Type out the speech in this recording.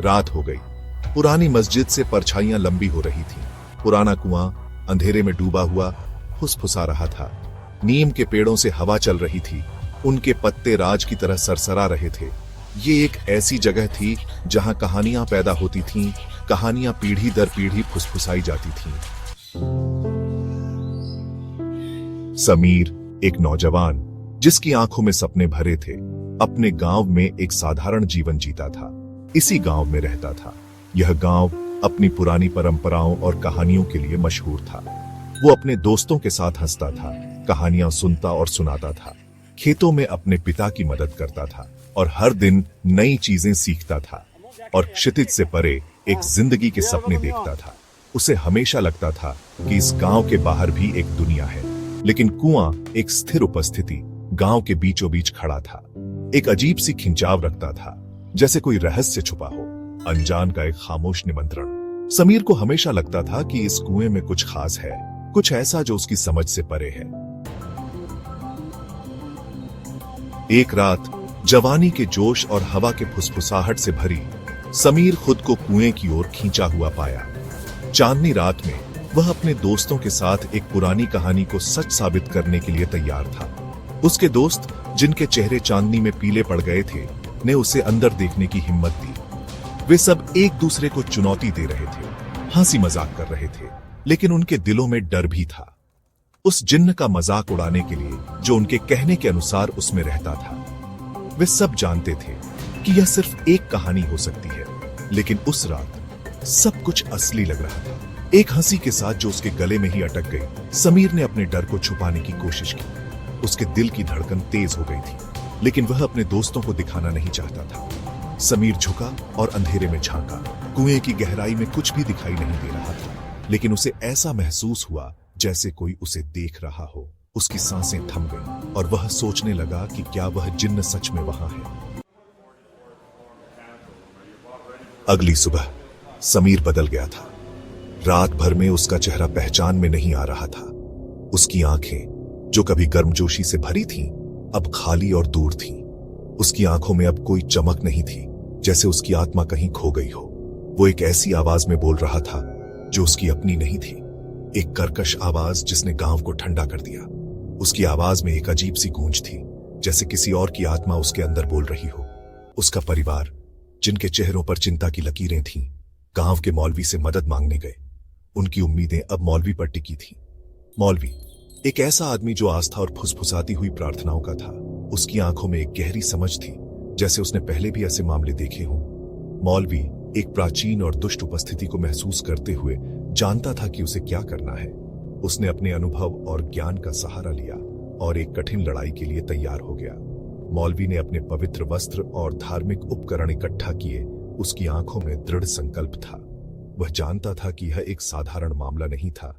रात हो गई। पुरानी मस्जिद से परछाइयां लंबी हो रही थीं। पुराना कुआं अंधेरे में डूबा हुआ फुसफुसा रहा था। नीम के पेड़ों से हवा चल रही थी, उनके पत्ते राज की तरह सरसरा रहे थे। ये एक ऐसी जगह थी जहां कहानियां पैदा होती थीं, कहानियां पीढ़ी दर पीढ़ी फुसफुसाई जाती थीं। समीर एक नौजवान जिसकी आंखों में सपने भरे थे, अपने गांव में एक साधारण जीवन जीता था। इसी गांव में रहता था। यह गांव अपनी पुरानी परंपराओं और कहानियों के लिए मशहूर था। वो अपने दोस्तों के साथ हंसता था, कहानियां सुनता और सुनाता था, खेतों में अपने पिता की मदद करता था और हर दिन नई चीजें सीखता था और क्षितिज से परे एक जिंदगी के सपने देखता था। उसे हमेशा लगता था कि इस गांव के बाहर भी एक दुनिया है, लेकिन कुआं एक स्थिर उपस्थिति गांव के बीचों बीच खड़ा था। एक अजीब सी खिंचाव रखता था, जैसे कोई रहस्य छुपा हो, अनजान का एक खामोश निमंत्रण। समीर को हमेशा लगता था कि इस कुएं में कुछ खास है, कुछ ऐसा जो उसकी समझ से परे है। एक रात जवानी के जोश और हवा के फुसफुसाहट से भरी समीर खुद को कुएं की ओर खींचा हुआ पाया। चांदनी रात में वह अपने दोस्तों के साथ एक पुरानी कहानी को सच साबित करने के लिए तैयार था। उसके दोस्त, जिनके चेहरे चांदनी में पीले पड़ गए थे, ने उसे अंदर देखने की हिम्मत दी। वे सब एक दूसरे को चुनौती दे रहे थे, हंसी मजाक कर रहे थे, लेकिन उनके दिलों में डर भी था। उस जिन्न का मजाक उड़ाने के लिए जो उनके कहने के अनुसार उसमें रहता था। वे सब जानते थे कि यह सिर्फ एक कहानी हो सकती है, लेकिन उस रात सब कुछ असली लग रहा था। एक हंसी के साथ जो उसके गले में ही अटक गई, समीर ने अपने डर को छुपाने की कोशिश की। उसके दिल की धड़कन तेज हो गई थी, लेकिन वह अपने दोस्तों को दिखाना नहीं चाहता था। समीर झुका और अंधेरे में झांका। कुएं की गहराई में कुछ भी दिखाई नहीं दे रहा था, लेकिन उसे ऐसा महसूस हुआ जैसे कोई उसे देख रहा हो। उसकी सांसें थम गईं और वह सोचने लगा कि क्या वह जिन्न सच में वहां है। अगली सुबह समीर बदल गया था। रात भर में उसका चेहरा पहचान में नहीं आ रहा था। उसकी आंखें, जो कभी गर्मजोशी से भरी थीं, अब खाली और दूर थीं। उसकी आंखों में अब कोई चमक नहीं थी, जैसे उसकी आत्मा कहीं खो गई हो। वो एक ऐसी आवाज में बोल रहा था जो उसकी अपनी नहीं थी, एक कर्कश आवाज जिसने गांव को ठंडा कर दिया। उसकी आवाज में एक अजीब सी गूंज थी, जैसे किसी और की आत्मा उसके अंदर बोल रही हो। उसका परिवार, जिनके चेहरों पर चिंता की लकीरें थीं, गांव के मौलवी से मदद मांगने गए। उनकी उम्मीदें अब मौलवी पर टिकी थीं। मौलवी, एक ऐसा आदमी जो आस्था और फुसफुसाती हुई प्रार्थनाओं का था। उसकी आंखों में एक गहरी समझ थी, जैसे उसने पहले भी ऐसे मामले देखे हों। मौलवी एक प्राचीन और दुष्ट उपस्थिति को महसूस करते हुए जानता था कि उसे क्या करना है। उसने अपने अनुभव और ज्ञान का सहारा लिया और एक कठिन लड़ाई के लिए तैयार हो गया। मौलवी ने अपने पवित्र वस्त्र और धार्मिक उपकरण इकट्ठा किए। उसकी आंखों में दृढ़ संकल्प था। वह जानता था कि यह एक साधारण मामला नहीं था,